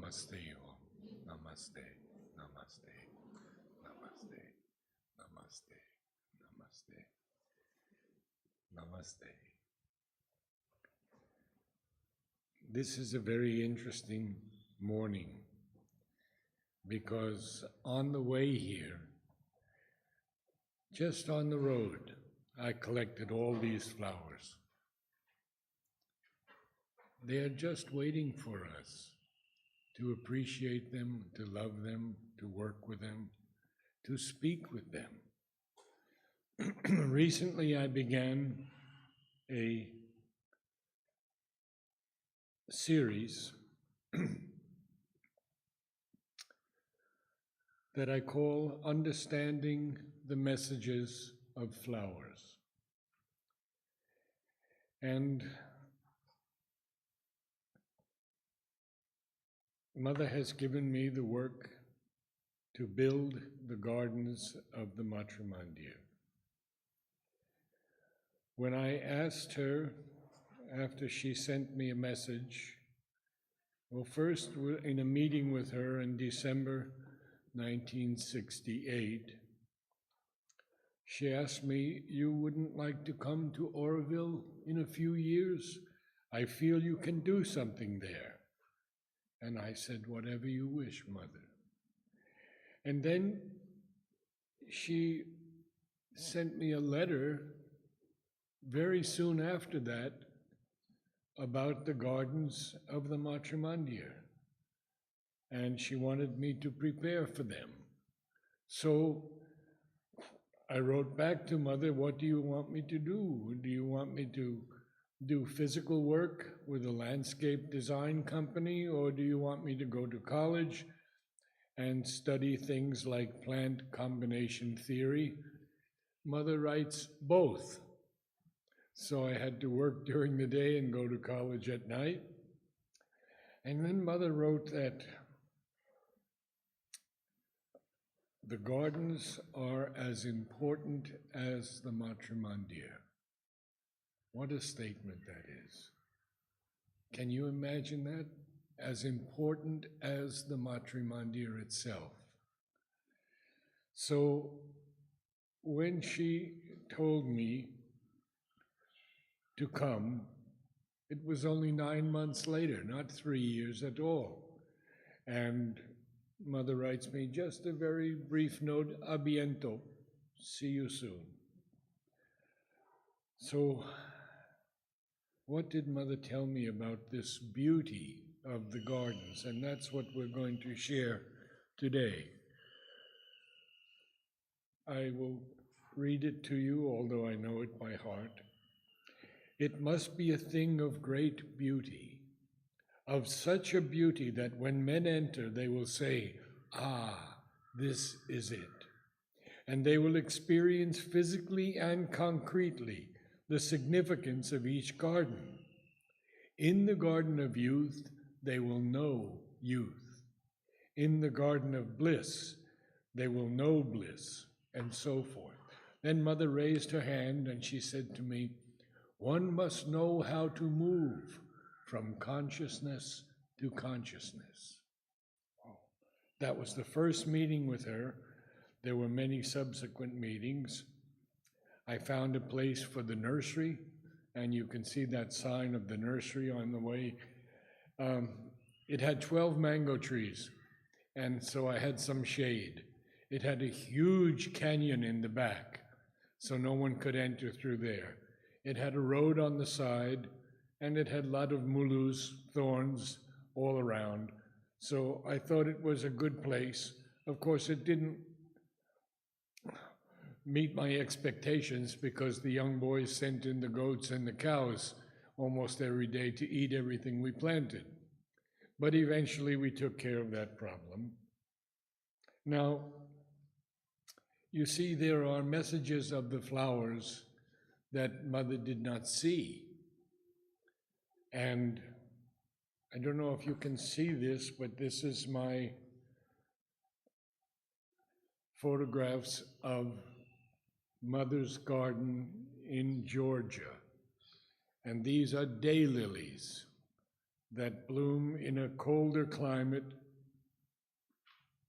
Namaste Om. Namaste. Namaste. Namaste. Namaste. Namaste. Namaste. This is a very interesting morning because on the way here, just on the road, I collected all these flowers. They are just waiting for us to appreciate them, to love them, to work with them, to speak with them. Recently, I began a series that I call Understanding the Messages of Flowers. And Mother has given me the work to build the gardens of the Matrimandir. When I asked her, after she sent me a message, well, first in a meeting with her in December 1968, she asked me, "You wouldn't like to come to Auroville in a few years? I feel you can do something there." And I said, "Whatever you wish, Mother." And then she sent me a letter very soon after that about the gardens of the Matrimandir. And she wanted me to prepare for them. So I wrote back to Mother, "What do you want me to do? Do you want me to do physical work with a landscape design company, or do you want me to go to college and study things like plant combination theory?" Mother writes, "Both." So I had to work during the day and go to college at night. And then Mother wrote that the gardens are as important as the Matrimandir. What a statement that is. Can you imagine that? As important as the Matrimandir itself. So when she told me to come, it was only 9 months later, not 3 years at all. And Mother writes me just a very brief note, "A biento, see you soon." So what did Mother tell me about this beauty of the gardens? And that's what we're going to share today. I will read it to you, although I know it by heart. "It must be a thing of great beauty, of such a beauty that when men enter, they will say, 'Ah, this is it.' And they will experience physically and concretely the significance of each garden. In the garden of youth, they will know youth. In the garden of bliss, they will know bliss," and so forth. Then Mother raised her hand and she said to me, "One must know how to move from consciousness to consciousness." Oh, that was the first meeting with her. There were many subsequent meetings. I found a place for the nursery, and you can see that sign of the nursery on the way. It had 12 mango trees, and so I had some shade. It had a huge canyon in the back, so no one could enter through there. It had a road on the side, and it had a lot of mulus, thorns, all around. So I thought it was a good place. Of course, it didn't meet my expectations because the young boys sent in the goats and the cows almost every day to eat everything we planted. But eventually we took care of that problem. Now, you see, there are messages of the flowers that Mother did not see. And I don't know if you can see this, but this is my photographs of Mother's garden in Georgia. And these are daylilies. that bloom in a colder climate,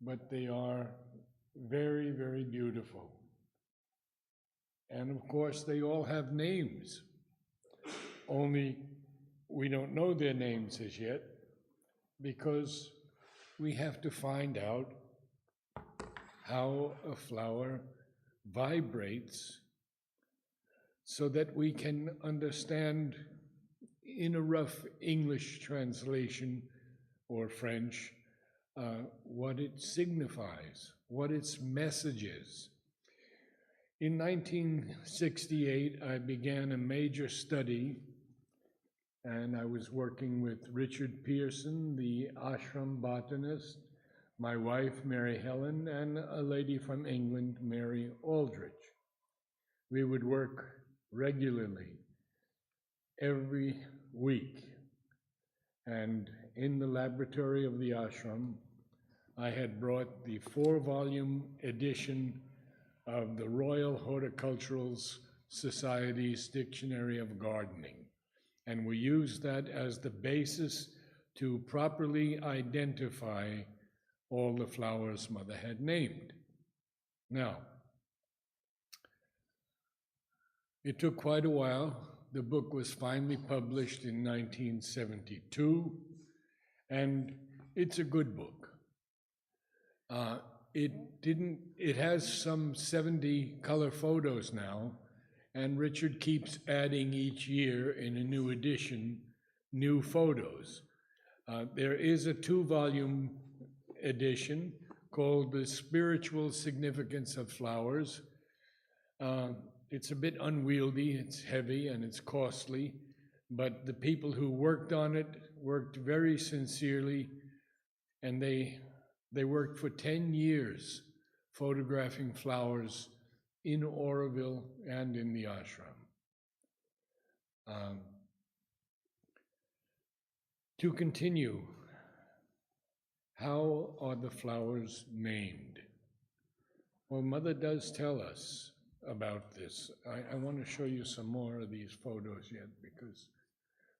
but they are very, very beautiful. And of course, they all have names, only we don't know their names as yet, because we have to find out how a flower vibrates so that we can understand in a rough English translation or French what it signifies, what its message is. In 1968, I began a major study, and I was working with Richard Pearson, the ashram botanist, my wife, Mary Helen, and a lady from England, Mary Aldrich. We would work regularly every week. And in the laboratory of the ashram, I had brought the 4-volume edition of the Royal Horticultural Society's Dictionary of Gardening. And we used that as the basis to properly identify all the flowers Mother had named. Now, it took quite a while. The book was finally published in 1972, and it's a good book. It has some 70 color photos now, and Richard keeps adding each year in a new edition, new photos. There is a 2-volume edition called The Spiritual Significance of Flowers. It's a bit unwieldy, it's heavy, and it's costly, but the people who worked on it worked very sincerely, and they worked for 10 years photographing flowers in Auroville and in the ashram. To continue, how are the flowers named? Well, Mother does tell us about this. I want to show you some more of these photos yet, because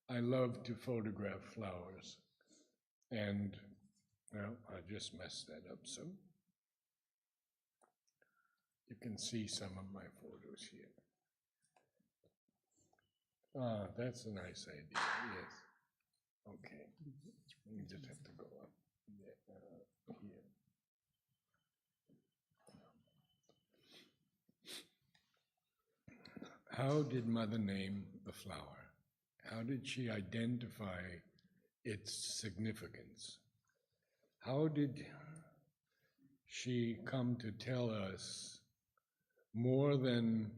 I love to photograph flowers. And, well, I just messed that up, so you can see some of my photos here. Ah, that's a nice idea, yes. Okay, you just have to go up here. How did Mother name the flower? How did she identify its significance? How did she come to tell us more than,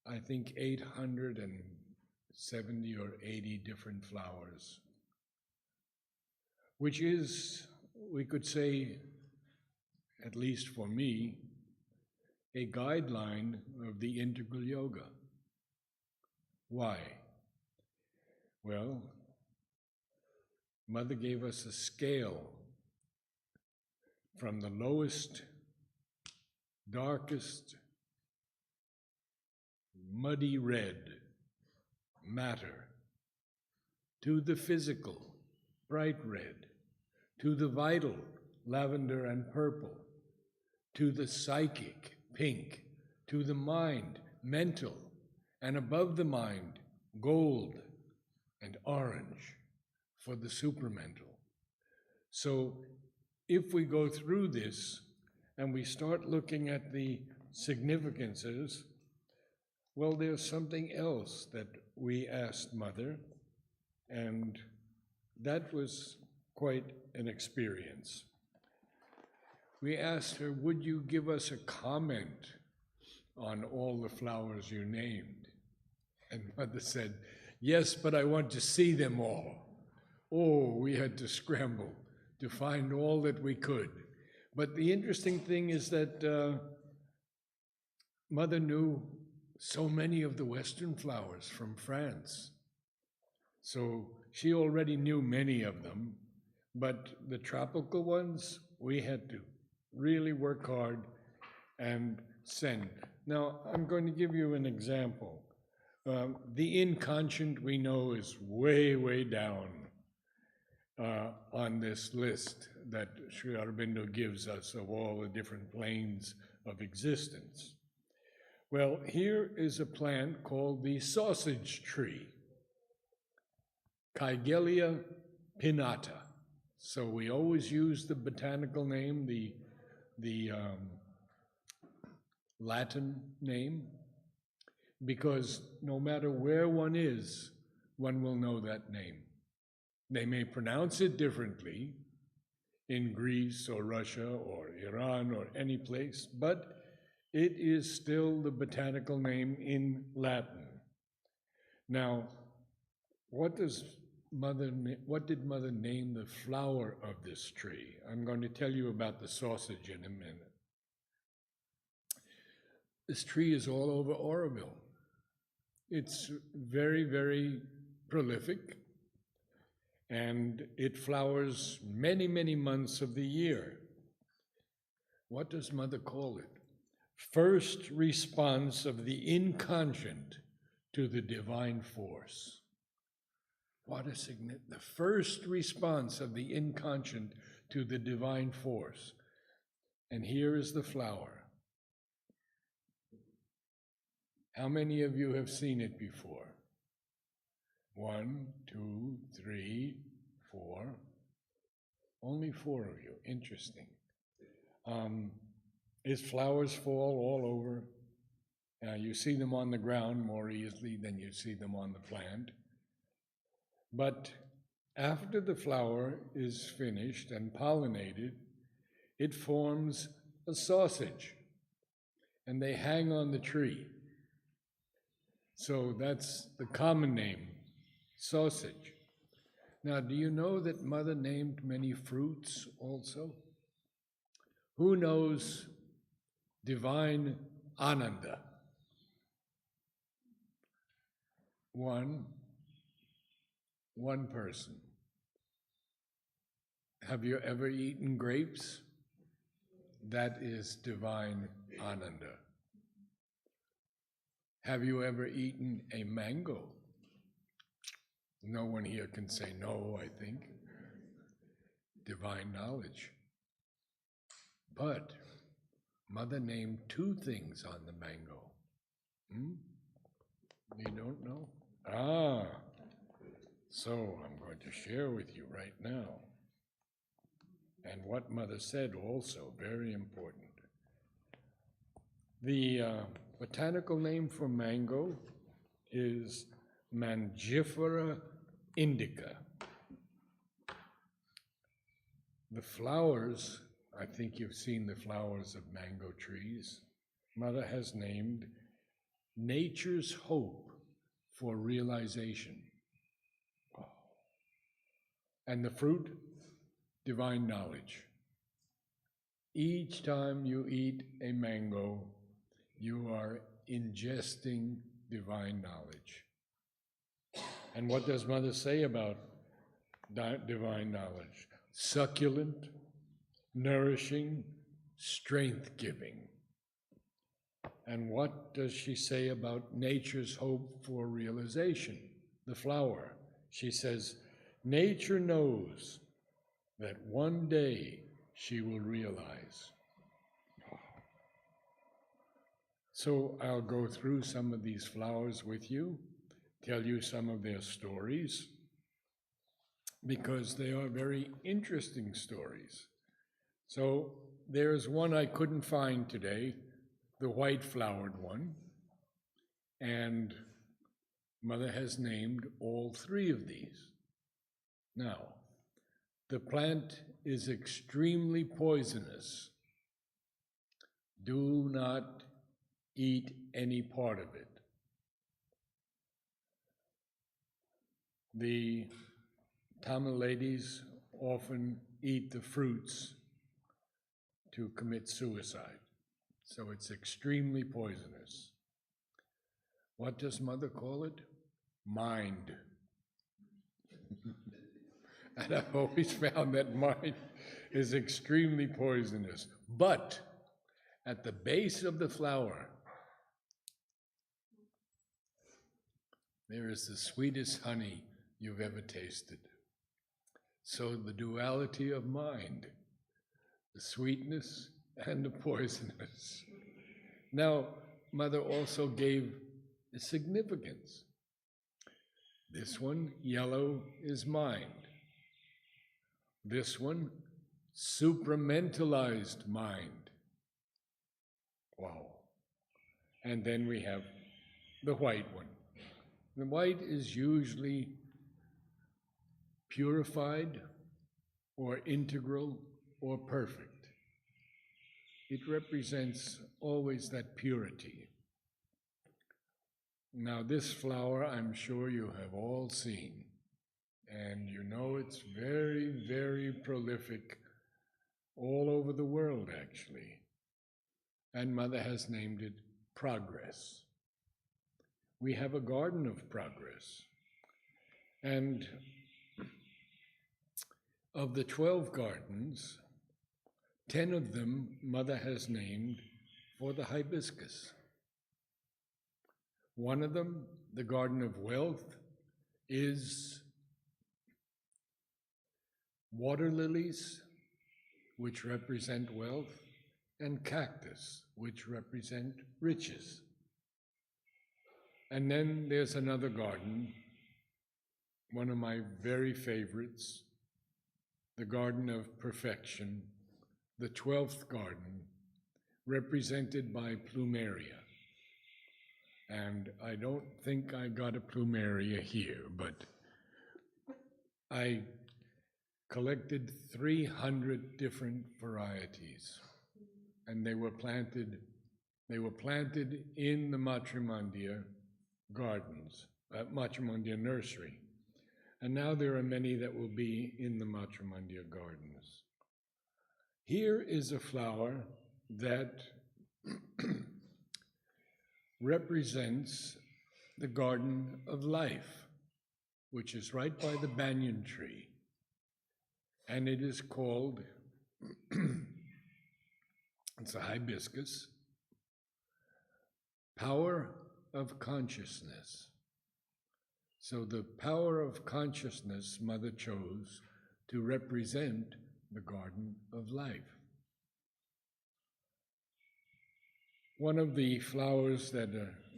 I think, 870 or 80 different flowers, which is, we could say, at least for me, a guideline of the integral yoga. Why? Well, Mother gave us a scale from the lowest, darkest, muddy red, matter, to the physical, bright red, to the vital, lavender and purple, to the psychic, pink, to the mind, mental, and above the mind, gold and orange for the supramental. So if we go through this and we start looking at the significances, well, there's something else that we asked Mother, and that was quite an experience. We asked her, would you give us a comment on all the flowers you named? And Mother said, yes, but I want to see them all. Oh, we had to scramble to find all that we could. But the interesting thing is that Mother knew so many of the Western flowers from France. So she already knew many of them, but the tropical ones, we had to really work hard and send. Now, I'm going to give you an example. The inconscient we know is way, way down on this list that Sri Aurobindo gives us of all the different planes of existence. Well, here is a plant called the sausage tree, Kigelia pinnata. So we always use the botanical name, the Latin name, because no matter where one is, one will know that name. They may pronounce it differently in Greece or Russia or Iran or any place, but it is still the botanical name in Latin. Now, what did Mother name the flower of this tree? I'm going to tell you about the sausage in a minute. This tree is all over Auroville. It's very, very prolific, and it flowers many, many months of the year. What does Mother call it? First response of the inconscient to the divine force. What a significant, the first response of the inconscient to the divine force. And here is the flower. How many of you have seen it before? 1, 2, 3, 4. Only 4 of you. Interesting. Its flowers fall all over. You see them on the ground more easily than you see them on the plant. But after the flower is finished and pollinated, it forms a sausage, and they hang on the tree. So that's the common name, sausage. Now, do you know that Mother named many fruits also? Who knows divine Ananda? One person. Have you ever eaten grapes? That is divine Ananda. Have you ever eaten a mango? No one here can say no, I think. Divine knowledge. But Mother named 2 things on the mango. You don't know? So I'm going to share with you right now. And what Mother said also, very important. The botanical name for mango is Mangifera indica. The flowers, I think you've seen the flowers of mango trees. Mother has named nature's hope for realization. And the fruit, divine knowledge. Each time you eat a mango, you are ingesting divine knowledge. And what does Mother say about divine knowledge? Succulent, nourishing, strength-giving. And what does she say about nature's hope for realization? The flower. She says, nature knows that one day she will realize. So I'll go through some of these flowers with you, tell you some of their stories, because they are very interesting stories. So there's one I couldn't find today, the white flowered one, and Mother has named all 3 of these. Now, the plant is extremely poisonous. Do not eat any part of it. The Tamil ladies often eat the fruits to commit suicide. So it's extremely poisonous. What does Mother call it? Mind. And I've always found that mind is extremely poisonous. But at the base of the flower there is the sweetest honey you've ever tasted. So the duality of mind, the sweetness and the poisonous. Now, Mother also gave a significance. This one, yellow, is mind. This one, supramentalized mind. Wow. And then we have the white one. The white is usually purified or integral or perfect. It represents always that purity. Now this flower I'm sure you have all seen, and you know it's very, very prolific all over the world actually. And Mother has named it Progress. We have a garden of progress. And of the 12 gardens, 10 of them Mother has named for the hibiscus. One of them, the Garden of Wealth, is water lilies, which represent wealth, and cactus, which represent riches. And then there's another garden, one of my very favorites, the Garden of Perfection, the 12th garden, represented by plumeria. And I don't think I got a plumeria here, but I collected 300 different varieties, and they were planted in the Matrimandir gardens, Matrimandir nursery. And now there are many that will be in the Matrimandir gardens. Here is a flower that represents the garden of life, which is right by the banyan tree. And it is called, it's a hibiscus, power of consciousness. So the power of consciousness Mother chose to represent the garden of life. One of the flowers that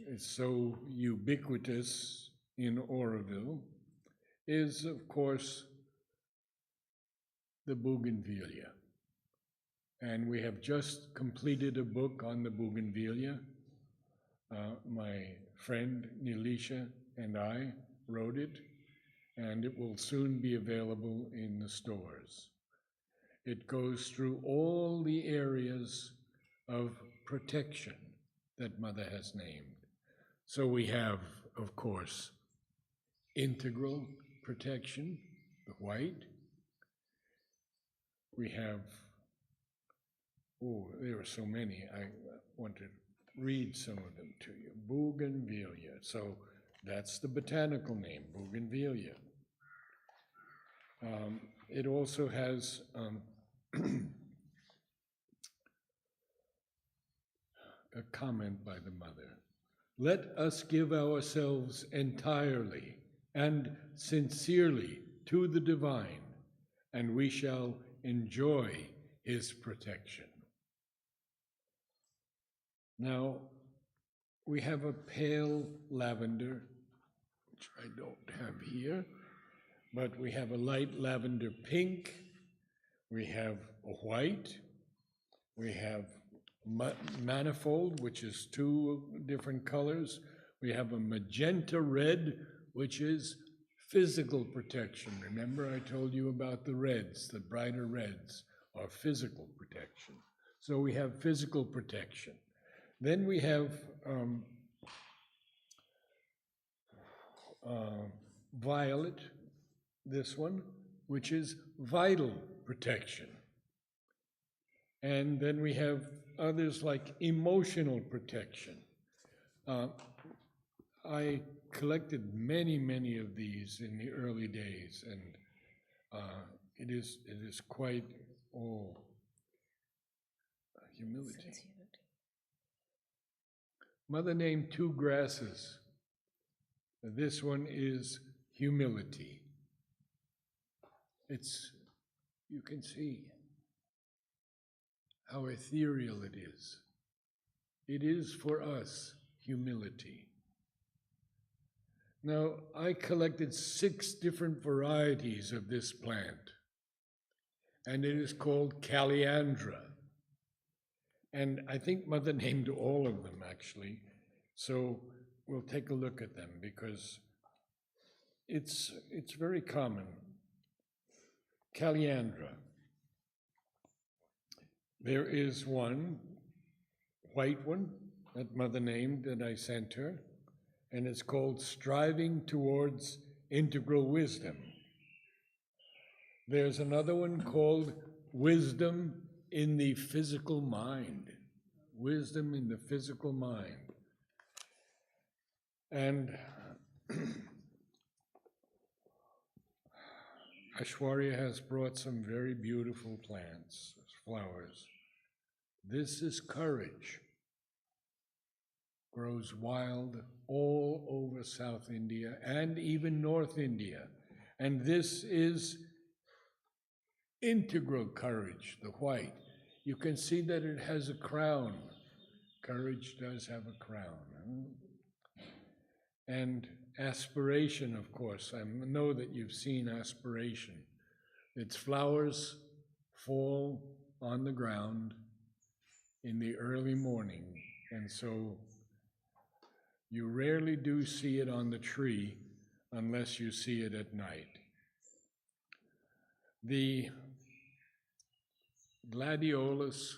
is so ubiquitous in Auroville is, of course, the bougainvillea. And we have just completed a book on the bougainvillea. My friend Nilisha and I wrote it, and it will soon be available in the stores. It goes through all the areas of protection that Mother has named. So we have, of course, integral protection, the white. We have, oh, there are so many. I want to read some of them to you. Bougainvillea. So that's the botanical name, bougainvillea. It also has a comment by the Mother. Let us give ourselves entirely and sincerely to the divine, and we shall enjoy his protection. Now, we have a pale lavender, which I don't have here, but we have a light lavender pink, we have a white, we have manifold, which is 2 different colors, we have a magenta red, which is physical protection. Remember I told you about the reds, the brighter reds are physical protection. So we have physical protection. Then we have violet, this one, which is vital protection. And then we have others like emotional protection. I collected many of these in the early days, and it is quite humility. Mother named 2 grasses This one is humility. You can see how ethereal it is. It is for us humility. Now, I collected 6 different varieties of this plant, and it is called Kaliandra. And I think Mother named all of them, actually. So we'll take a look at them because it's very common. Kaliandra. There is one white one that Mother named that I sent her, and it's called Striving Towards Integral Wisdom. There's another one called Wisdom in the Physical Mind. Wisdom in the Physical Mind. And Aishwarya has brought some very beautiful plants, flowers. This is courage. Grows wild all over South India and even North India. And this is integral courage, the white. You can see that it has a crown. Courage does have a crown. And aspiration, of course. I know that you've seen aspiration. Its flowers fall on the ground in the early morning, and so you rarely do see it on the tree unless you see it at night. The gladiolus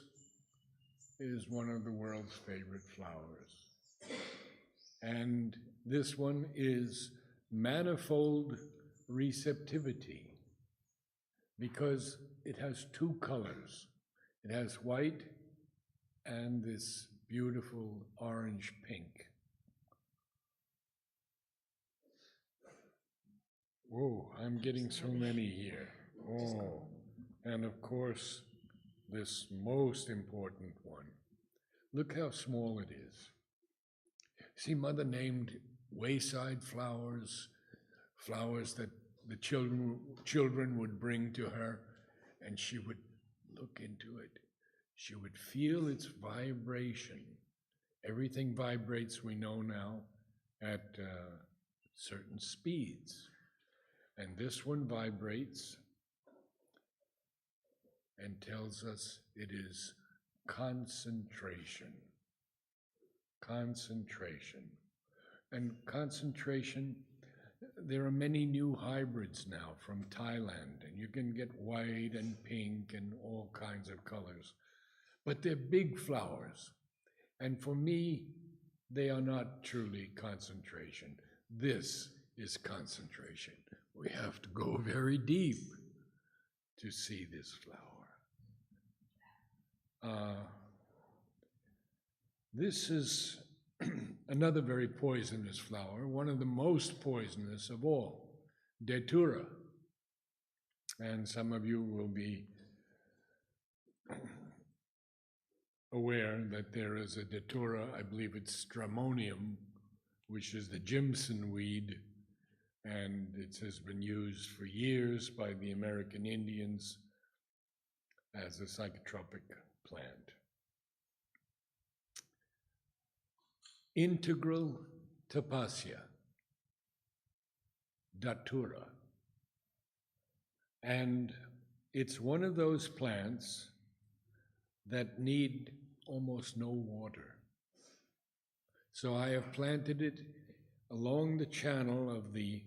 is one of the world's favorite flowers. And this one is manifold receptivity because it has 2 colors. It has white and this beautiful orange pink. Whoa, I'm getting so many here. Oh, and of course, this most important one. Look how small it is. See, Mother named wayside flowers, flowers that the children would bring to her, and she would look into it. She would feel its vibration. Everything vibrates, we know now, at certain speeds. And this one vibrates and tells us it is concentration. Concentration. And concentration, there are many new hybrids now from Thailand, and you can get white and pink and all kinds of colors. But they're big flowers. And for me, they are not truly concentration. This is concentration. We have to go very deep to see this flower. This is another very poisonous flower, one of the most poisonous of all, Datura. And some of you will be aware that there is a Datura, I believe it's Stramonium, which is the Jimson weed, and it has been used for years by the American Indians as a psychotropic plant. Integral tapasya, Datura. And it's one of those plants that need almost no water. So I have planted it along the channel of the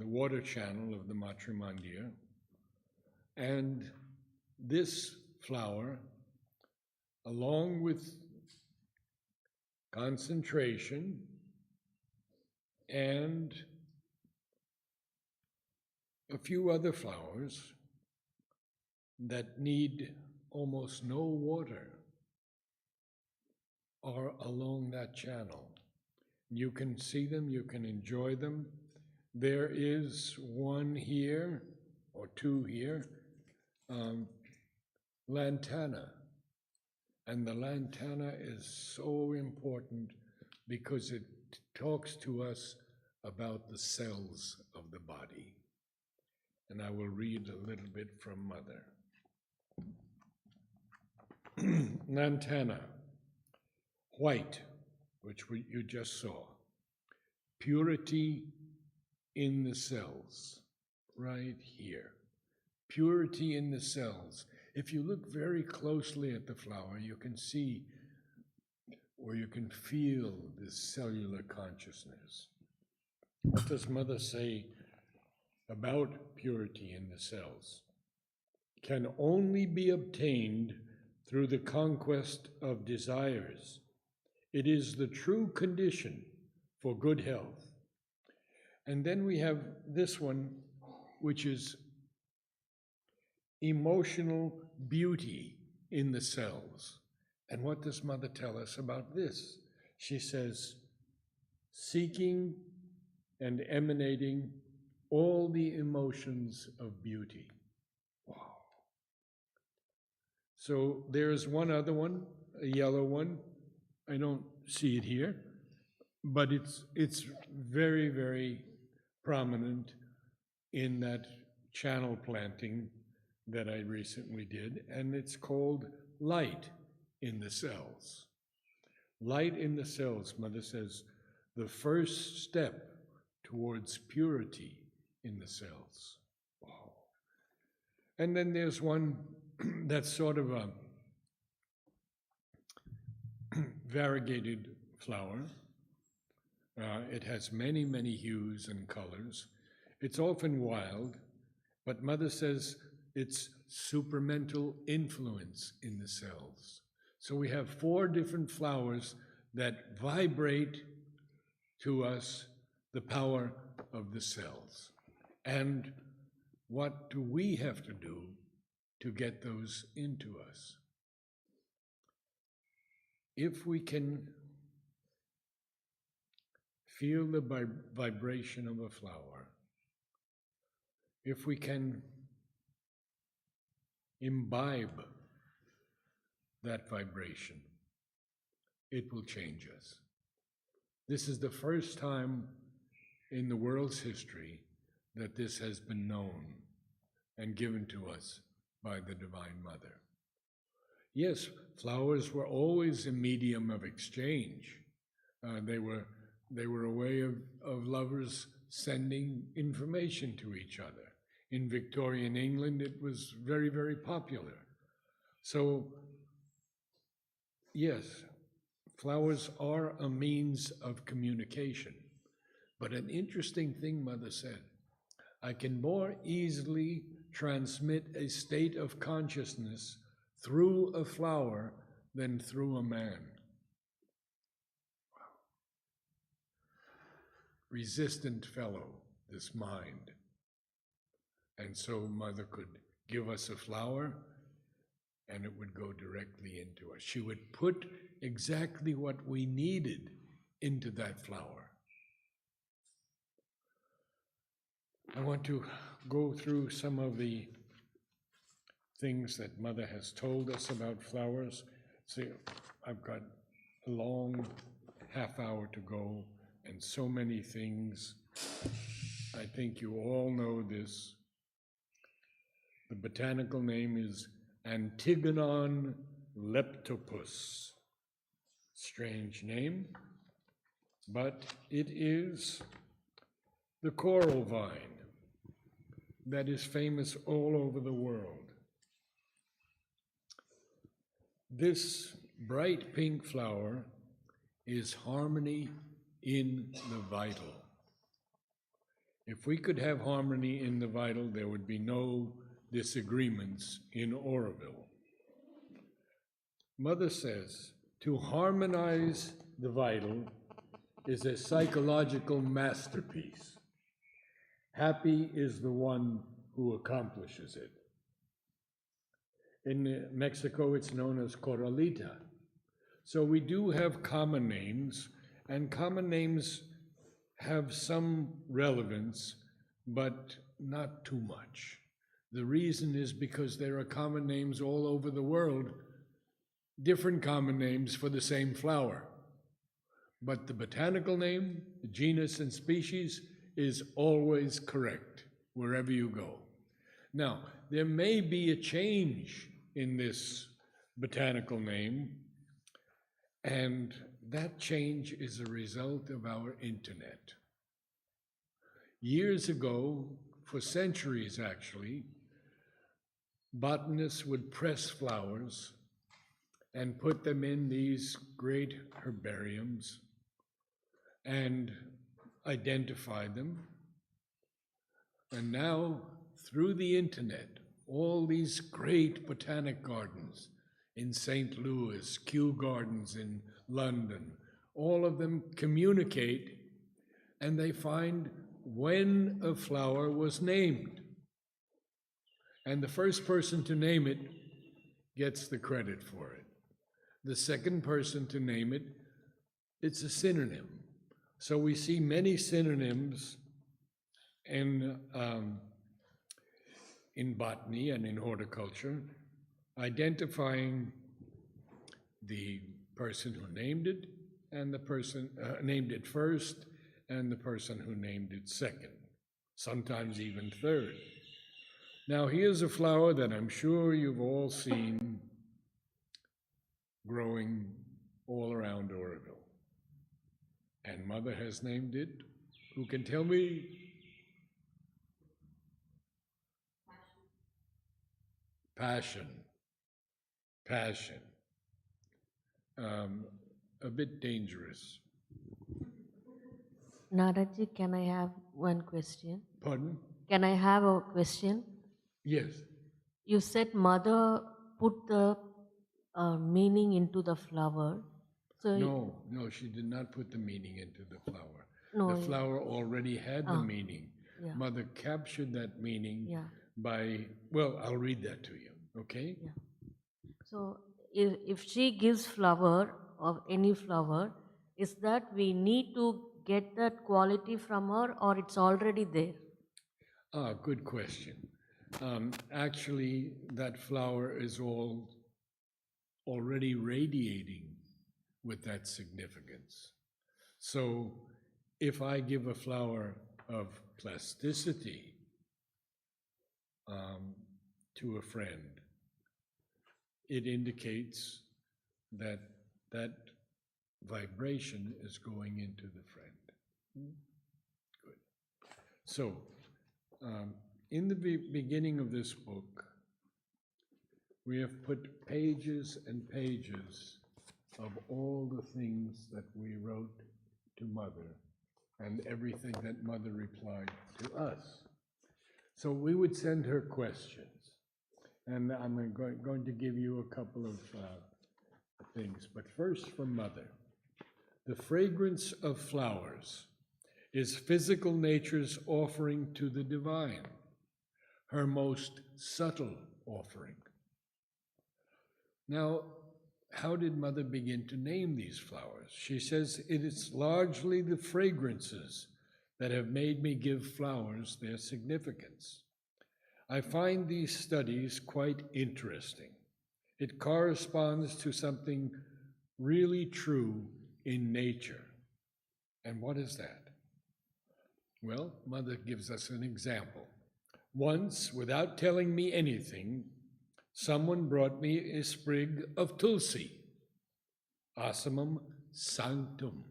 water channel of the Matrimandya. And this flower, along with concentration and a few other flowers that need almost no water, are along that channel. You can see them, you can enjoy them. There is one here, or 2 here, lantana. And the lantana is so important because it talks to us about the cells of the body. And I will read a little bit from Mother. Lantana, white, which you just saw. Purity in the cells, right here. Purity in the cells. If you look very closely at the flower, you can see, or you can feel, this cellular consciousness. What does Mother say about purity in the cells? Can only be obtained through the conquest of desires. It is the true condition for good health. And then we have this one, which is emotional beauty in the cells. And what does Mother tell us about this? She says, seeking and emanating all the emotions of beauty. Wow. So there's one other one, a yellow one. I don't see it here, but it's very, very prominent in that channel planting that I recently did, and it's called light in the cells. Light in the cells, Mother says, the first step towards purity in the cells. Wow. And then there's one that's sort of a variegated flower. It has many, many hues and colors. It's often wild, but Mother says it's supramental influence in the cells. So we have 4 different flowers that vibrate to us the power of the cells. And what do we have to do to get those into us? If we can feel the vibration of a flower, if we can imbibe that vibration, it will change us. This is the first time in the world's history that this has been known and given to us by the Divine Mother. Yes, flowers were always a medium of exchange. They were a way of lovers sending information to each other. In Victorian England, it was very, very popular. So, yes, flowers are a means of communication. But an interesting thing Mother said, I can more easily transmit a state of consciousness through a flower than through a man. Wow. Resistant fellow, this mind. And so Mother could give us a flower and it would go directly into us. She would put exactly what we needed into that flower. I want to go through some of the things that Mother has told us about flowers. See, I've got a long half hour to go and so many things. I think you all know this. The botanical name is Antigonon leptopus. Strange name, but it is the coral vine that is famous all over the world. This bright pink flower is harmony in the vital. If we could have harmony in the vital, there would be no disagreements in Auroville. Mother says, to harmonize the vital is a psychological masterpiece. Happy is the one who accomplishes it. In Mexico, it's known as corralita. So we do have common names, and common names have some relevance, but not too much. The reason is because there are common names all over the world, different common names for the same flower. But the botanical name, the genus and species, is always correct wherever you go. Now, there may be a change in this botanical name, and that change is a result of our internet. Years ago, for centuries actually, botanists would press flowers and put them in these great herbariums and identify them. And now, through the internet, all these great botanic gardens in St. Louis, Kew Gardens in London, all of them communicate, and they find when a flower was named. And the first person to name it gets the credit for it. The second person to name it, it's a synonym. So we see many synonyms in botany and in horticulture, identifying the person who named it, and the person named it first, and the person who named it second, sometimes even third. Now here's a flower that I'm sure you've all seen growing all around Auroville. And Mother has named it. Who can tell me? Passion. Passion. A bit dangerous. Naradji, can I have one question? Pardon? Can I have a question? Yes. You said Mother put the meaning into the flower. So No, she did not put the meaning into the flower. No, The flower already had the meaning. yeah. Mother captured that meaning Yeah. by, well, I'll read that to you, okay? Yeah. So if she gives flower or any flower, is that we need to get that quality from her, or it's already there? Good question. Actually, that flower is already radiating with that significance. So if I give a flower of plasticity to a friend, it indicates that that vibration is going into the friend. Good. So, in the beginning of this book, we have put pages and pages of all the things that we wrote to Mother and everything that Mother replied to us. So we would send her questions, and I'm going to give you a couple of things. But first, from Mother. The fragrance of flowers is physical nature's offering to the divine, her most subtle offering. Now, how did Mother begin to name these flowers? She says, it is largely the fragrances that have made me give flowers their significance. I find these studies quite interesting. It corresponds to something really true in nature. And what is that? Well, Mother gives us an example. Once, without telling me anything, someone brought me a sprig of tulsi, Ocimum sanctum.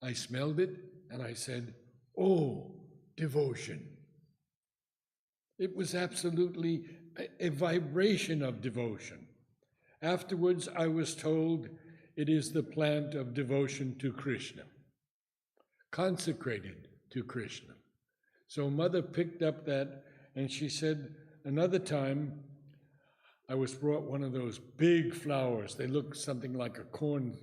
I smelled it and I said, oh, devotion. It was absolutely a vibration of devotion. Afterwards, I was told it is the plant of devotion to Krishna, consecrated to Krishna. So Mother picked up that, and she said, another time, I was brought one of those big flowers. They look something like a corn,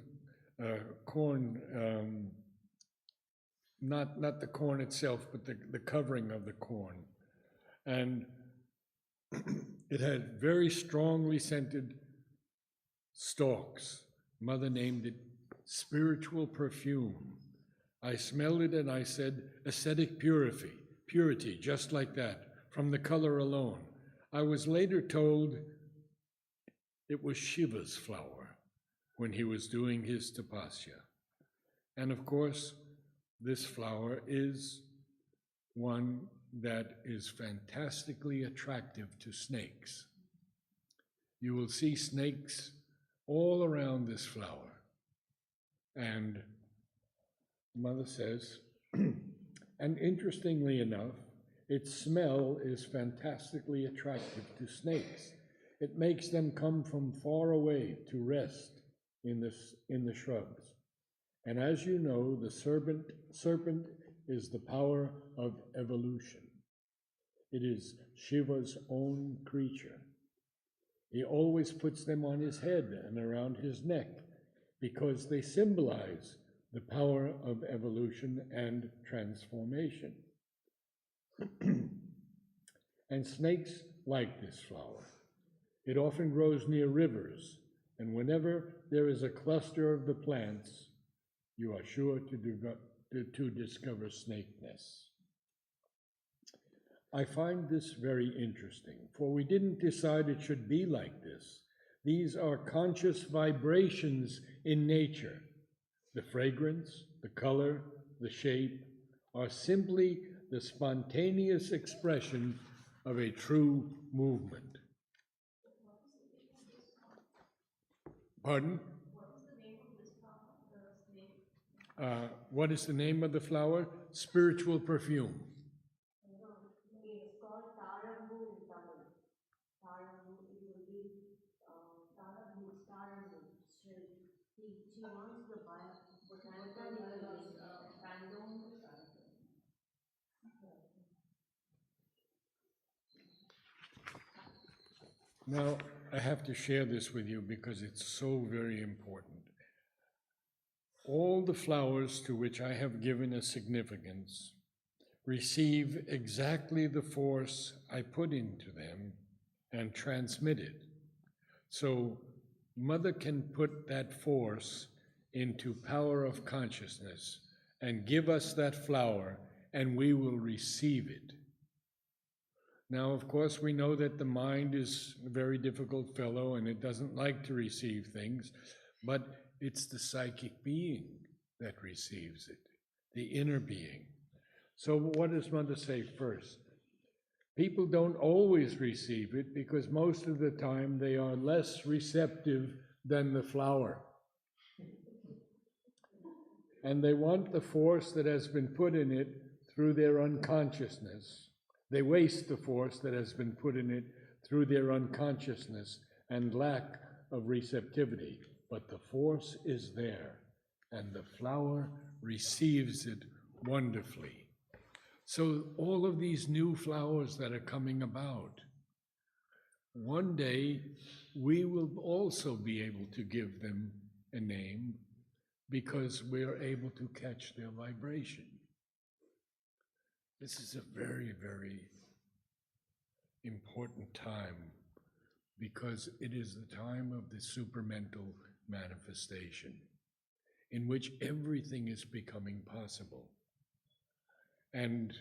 not the corn itself, but the covering of the corn. And it had very strongly scented stalks. Mother named it spiritual perfume. I smelled it and I said, ascetic purity, just like that, from the color alone. I was later told it was Shiva's flower when he was doing his tapasya. And of course, this flower is one that is fantastically attractive to snakes. You will see snakes all around this flower. And Mother says, and interestingly enough, its smell is fantastically attractive to snakes. It makes them come from far away to rest in the shrubs. And as you know, the serpent is the power of evolution. It is Shiva's own creature. He always puts them on his head and around his neck because they symbolize the power of evolution and transformation. And snakes like this flower. It often grows near rivers, and whenever there is a cluster of the plants, you are sure to discover snake nests. I find this very interesting, for we didn't decide it should be like this. These are conscious vibrations in nature. The fragrance, the color, the shape are simply the spontaneous expression of a true movement. Pardon? What is the name of the flower? Spiritual perfume. It's called Tarambu in Tamil. Tarambu, it will be Tarambu. She wants the botanical name. Now, I have to share this with you because it's so very important. All the flowers to which I have given a significance receive exactly the force I put into them and transmit it. So Mother can put that force into power of consciousness and give us that flower, and we will receive it. Now, of course, we know that the mind is a very difficult fellow and it doesn't like to receive things, but it's the psychic being that receives it, the inner being. So what does Mother say first? People don't always receive it because most of the time they are less receptive than the flower. And they want the force that has been put in it through their unconsciousness. They waste the force that has been put in it through their unconsciousness and lack of receptivity. But the force is there, and the flower receives it wonderfully. So all of these new flowers that are coming about, one day we will also be able to give them a name because we are able to catch their vibration. This is a very, very important time because it is the time of the supramental manifestation in which everything is becoming possible. And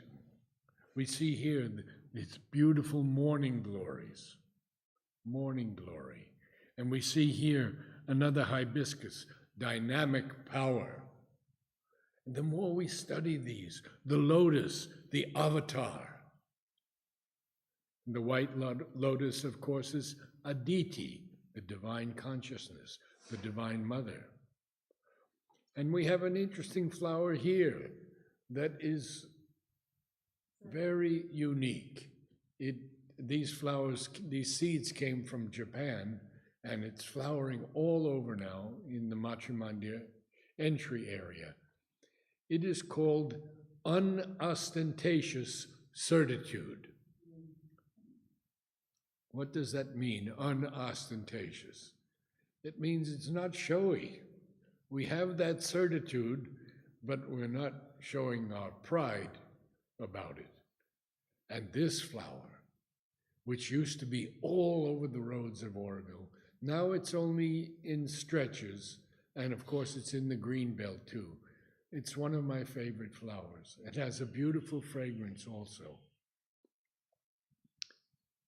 we see here these beautiful morning glories, morning glory. And we see here another hibiscus, dynamic power. And the more we study these, the lotus, the avatar. The white lotus, of course, is Aditi, the divine consciousness, the divine mother. And we have an interesting flower here that is very unique. These flowers, these seeds came from Japan, and it's flowering all over now in the Machu Mandir entry area. It is called unostentatious certitude. What does that mean, unostentatious? It means it's not showy. We have that certitude, but we're not showing our pride about it. And this flower, which used to be all over the roads of Auroville, now it's only in stretches, and of course it's in the green belt too. It's one of my favorite flowers. It has a beautiful fragrance also.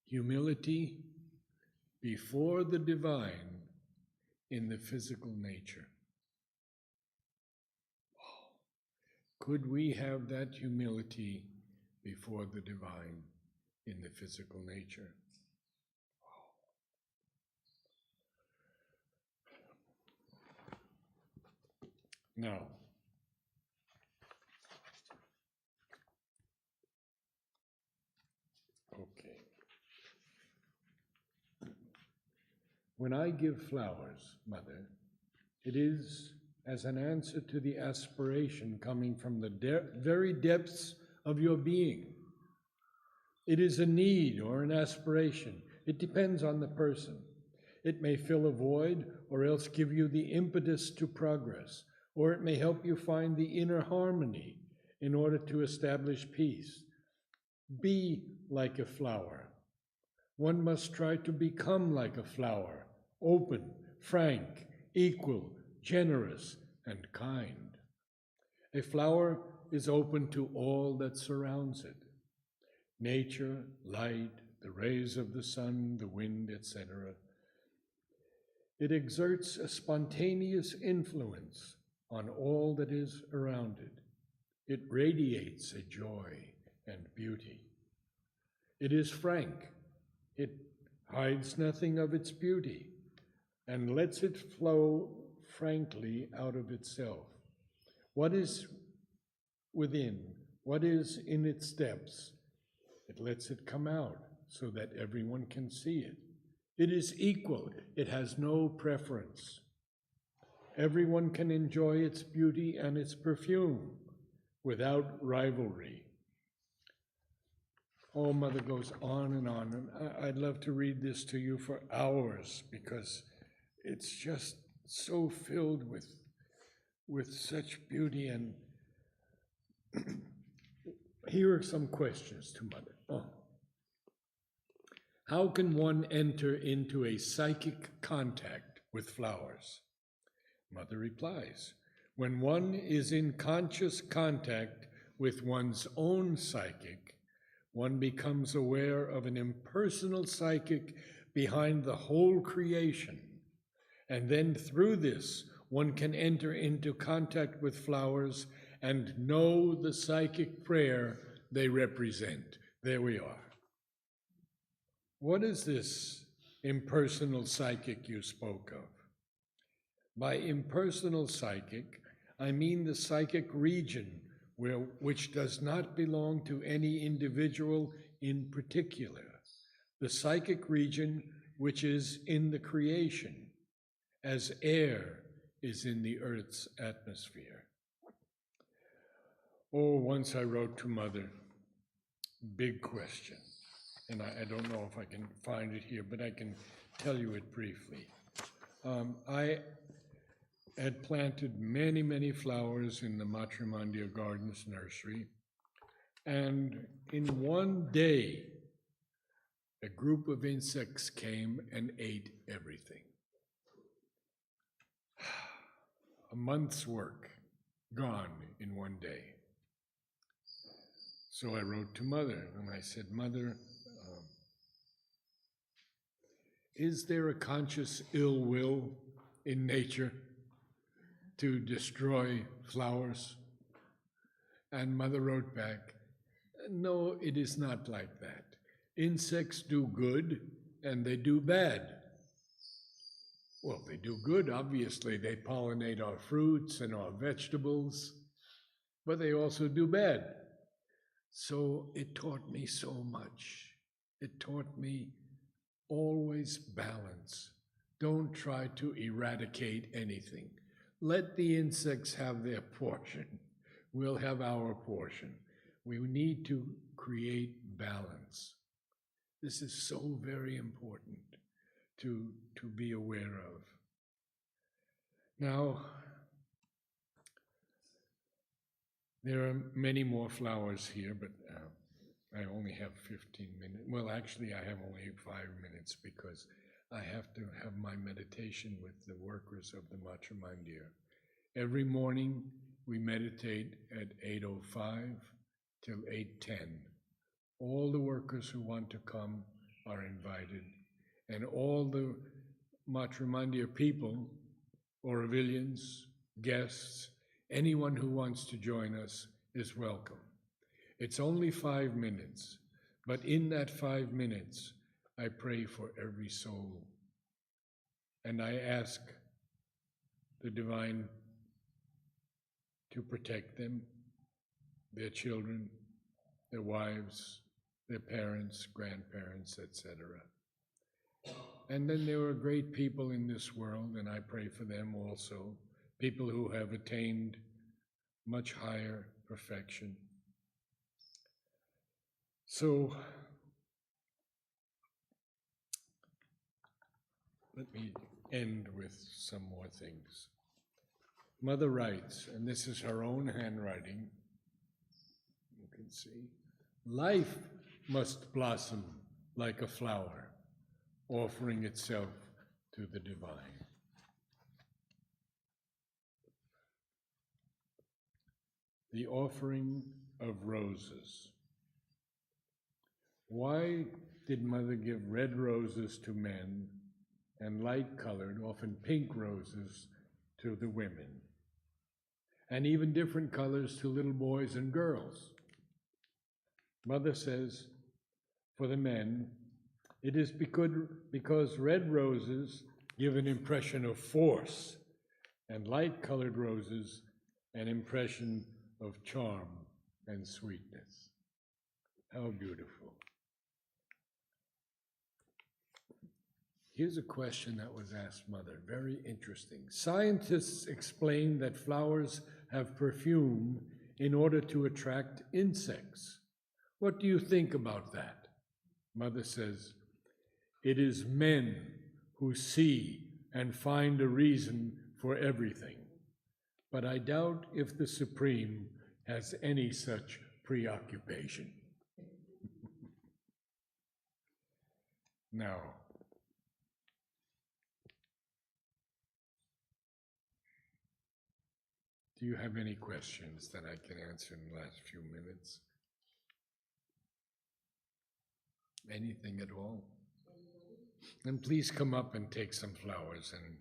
Humility before the divine in the physical nature. could we have that humility before the divine in the physical nature? Now, okay. When I give flowers, Mother, it is as an answer to the aspiration coming from the very depths of your being. It is a need or an aspiration. It depends on the person. It may fill a void or else give you the impetus to progress, or it may help you find the inner harmony in order to establish peace. Be like a flower. One must try to become like a flower, open, frank, equal, generous, and kind. A flower is open to all that surrounds it. Nature, light, the rays of the sun, the wind, etc. It exerts a spontaneous influence on all that is around it. It radiates a joy and beauty. It is frank. It hides nothing of its beauty and lets it flow frankly out of itself. What is within, what is in its depths, it lets it come out so that everyone can see it. It is equal. It has no preference. Everyone can enjoy its beauty and its perfume without rivalry. Oh, Mother goes on, and I'd love to read this to you for hours because it's just so filled with such beauty. And here are some questions to Mother. Oh. How can one enter into a psychic contact with flowers? Mother replies, when one is in conscious contact with one's own psychic, one becomes aware of an impersonal psychic behind the whole creation. And then through this, one can enter into contact with flowers and know the psychic prayer they represent. There we are. What is this impersonal psychic you spoke of? By impersonal psychic, I mean the psychic region which does not belong to any individual in particular. The psychic region which is in the creation, as air is in the earth's atmosphere. Oh, once I wrote to Mother, big question. And I don't know if I can find it here, but I can tell you it briefly. I had planted many, many flowers in the Matrimandir Gardens nursery, and in one day, a group of insects came and ate everything. A month's work gone in one day. So I wrote to Mother, and I said, Mother, is there a conscious ill will in nature to destroy flowers? And Mother wrote back, no, it is not like that. Insects do good and they do bad. Well, they do good, obviously. They pollinate our fruits and our vegetables, but they also do bad. So it taught me so much. It taught me always balance. Don't try to eradicate anything. Let the insects have their portion. We'll have our portion. We need to create balance. This is so very important to be aware of. Now, there are many more flowers here, but I only have 15 minutes. Well, actually, I have only 5 minutes because I have to have my meditation with the workers of the Matrimandir. Every morning, we meditate at 8:05 till 8:10. All the workers who want to come are invited, and all the Matrimandir people, Aurovillians, guests, anyone who wants to join us is welcome. It's only 5 minutes, but in that 5 minutes, I pray for every soul. And I ask the Divine to protect them, their children, their wives, their parents, grandparents, etc. And then there are great people in this world, and I pray for them also, people who have attained much higher perfection. So, let me end with some more things. Mother writes, and this is her own handwriting, you can see, life must blossom like a flower, offering itself to the divine. The offering of roses. Why did Mother give red roses to men and light-colored, often pink roses to the women? And even different colors to little boys and girls. Mother says, for the men, it is because red roses give an impression of force, and light-colored roses an impression of charm and sweetness. How beautiful. Here's a question that was asked Mother, very interesting. Scientists explain that flowers have perfume in order to attract insects. What do you think about that? Mother says, it is men who see and find a reason for everything. But I doubt if the Supreme has any such preoccupation. Now, do you have any questions that I can answer in the last few minutes? Anything at all? And please come up and take some flowers, and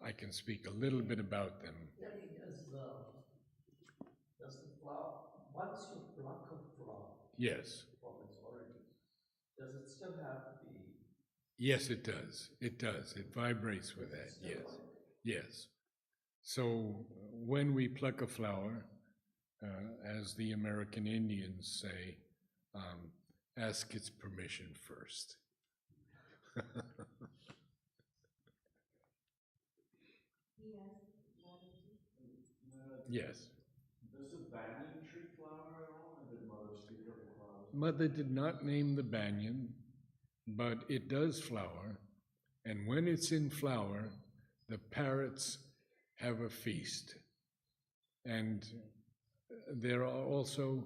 I can speak a little bit about them. Does the flower, once you pluck a flower Yes. from its origin, does it still have the... Yes, it does. It does. It vibrates with that. Yes. Yes. So when we pluck a flower, as the American Indians say, ask its permission first. Yes. Does the banyan tree flower at all, or did Mother speak of the flowers? Mother did not name the banyan, but it does flower, and when it's in flower, the parrots have a feast. And there are also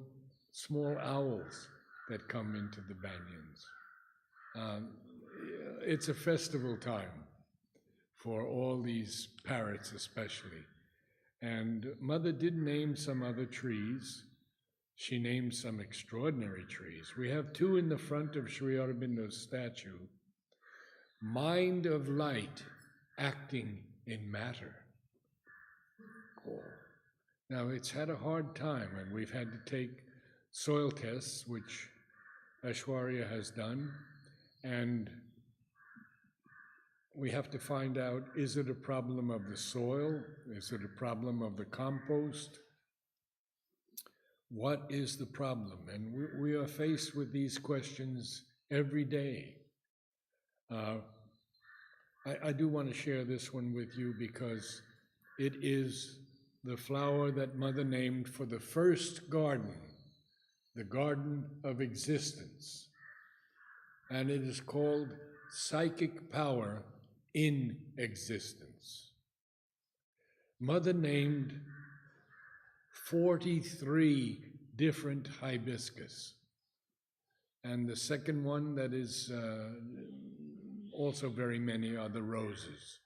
small owls that come into the banyans. It's a festival time for all these parrots especially. And Mother did name some other trees. She named some extraordinary trees. We have two in the front of Sri Aurobindo's statue. Mind of light acting in matter. Oh. Now, it's had a hard time, and we've had to take soil tests, which Aishwarya has done, and we have to find out, is it a problem of the soil? Is it a problem of the compost? What is the problem? And we are faced with these questions every day. I do want to share this one with you because it is the flower that Mother named for the first garden, the Garden of Existence. And it is called Psychic Power in Existence. Mother named 43 different hibiscus. And the second one that is also very many are the roses.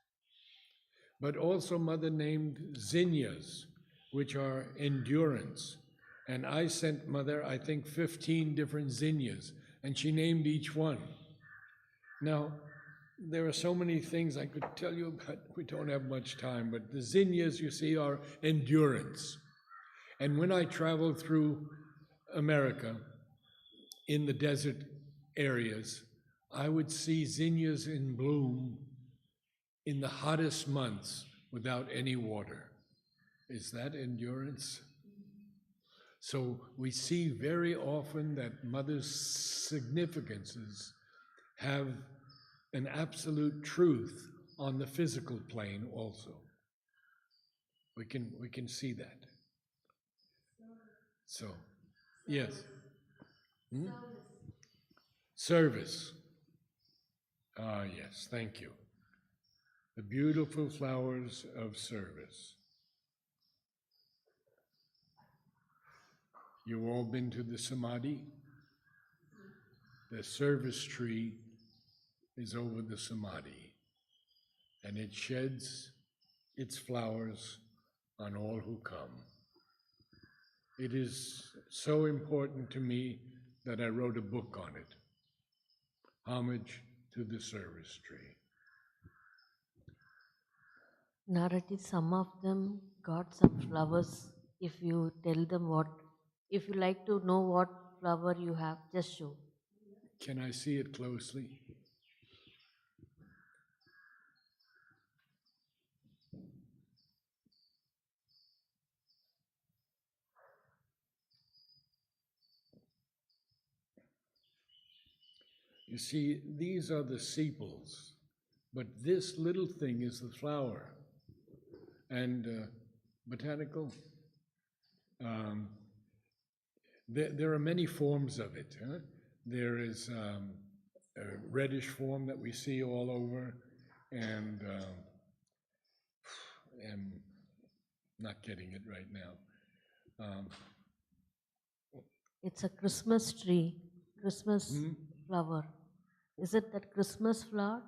But also Mother named zinnias, which are endurance. And I sent Mother, I think, 15 different zinnias, and she named each one. Now, there are so many things I could tell you, but we don't have much time. But the zinnias, you see, are endurance. And when I travel through America, in the desert areas, I would see zinnias in bloom in the hottest months without any water. Is that endurance? So we see very often that mother's significances have an absolute truth on the physical plane also. We can see that. So, yes. Hmm? Service. Ah, yes, thank you. The beautiful flowers of service. You've all been to the Samadhi? The service tree is over the Samadhi, and it sheds its flowers on all who come. It is so important to me that I wrote a book on it, Homage to the Service Tree. Narad, some of them got some flowers. If you tell them what, if you like to know what flower you have, just show. Can I see it closely? You see, these are the sepals, but this little thing is the flower. And botanical, there are many forms of it. Huh? There is a reddish form that we see all over, and I'm not getting it right now. It's a Christmas tree, Christmas flower. Is it that Christmas flower?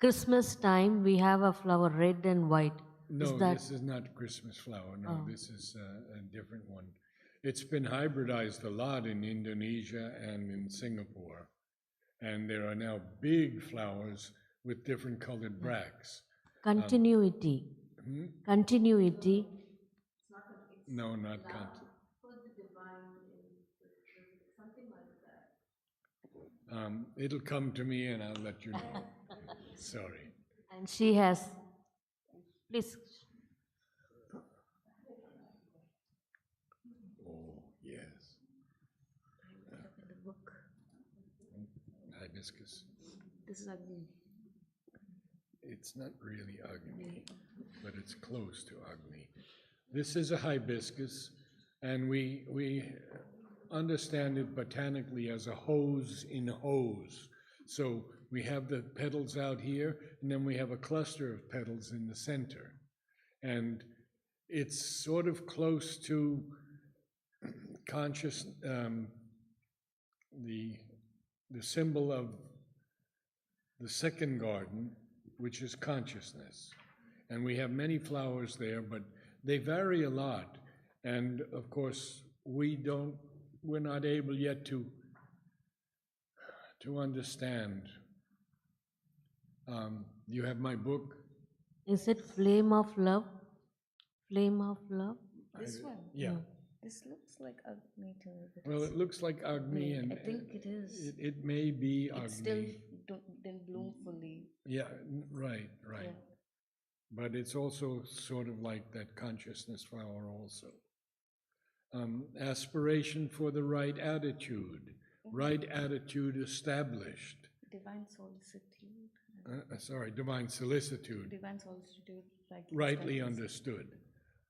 Christmas time, we have a flower, red and white. No, this is not Christmas flower. No, this is a different one. It's been hybridized a lot in Indonesia and in Singapore. And there are now big flowers with different colored bracts. Continuity. Continuity. No, not continuity. It'll come to me and I'll let you know. Sorry. And she has, please. Oh, yes. Hibiscus. This is Agni. It's not really Agni, but it's close to Agni. This is a hibiscus, and we understand it botanically as a hose in a hose. So we have the petals out here, and then we have a cluster of petals in the center. And it's sort of close to conscious, the symbol of the second garden, which is consciousness. And we have many flowers there, but they vary a lot. And of course, we're not able yet to understand. You have my book? Is it Flame of Love? Flame of Love? This one? Yeah. This looks like Agni to me. But Well, it looks like Agni, and I think it is. it may be Agni. It still didn't bloom fully. Yeah, right. Yeah. But it's also sort of like that consciousness flower also. Aspiration for the right attitude established. Divine solicitude. Divine solicitude, Divine solicitude, rightly understood.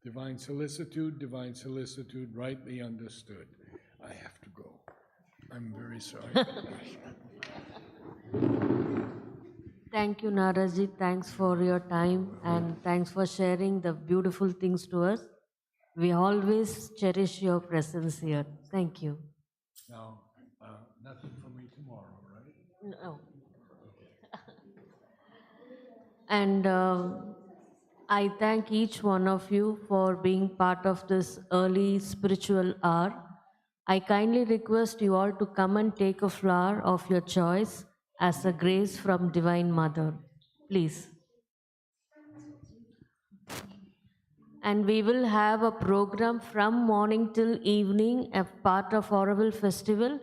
Divine solicitude, rightly understood. I have to go. I'm very sorry. Thank you, Naraji. Thanks for your time and thanks for sharing the beautiful things to us. We always cherish your presence here. Thank you. Now, nothing for me tomorrow, right? No. And I thank each one of you for being part of this early spiritual hour. I kindly request you all to come and take a flower of your choice as a grace from Divine Mother. Please. and we will have a program from morning till evening, a part of Auroville festival.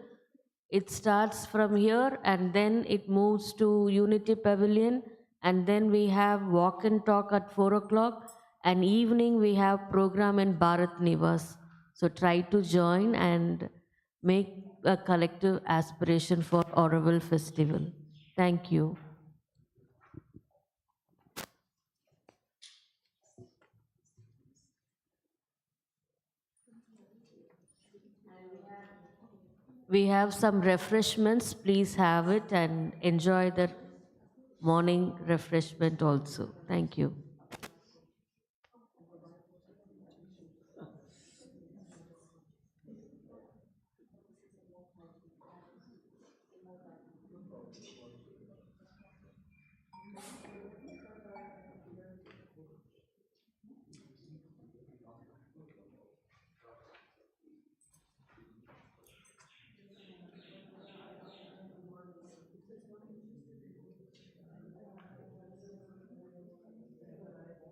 It starts from here and then it moves to Unity Pavilion, and then we have walk and talk at 4 o'clock, and evening we have program in Bharat Nivas. So try to join and make a collective aspiration for Auroville festival. Thank you. We have some refreshments. Please have it and enjoy the morning refreshment also. Thank you.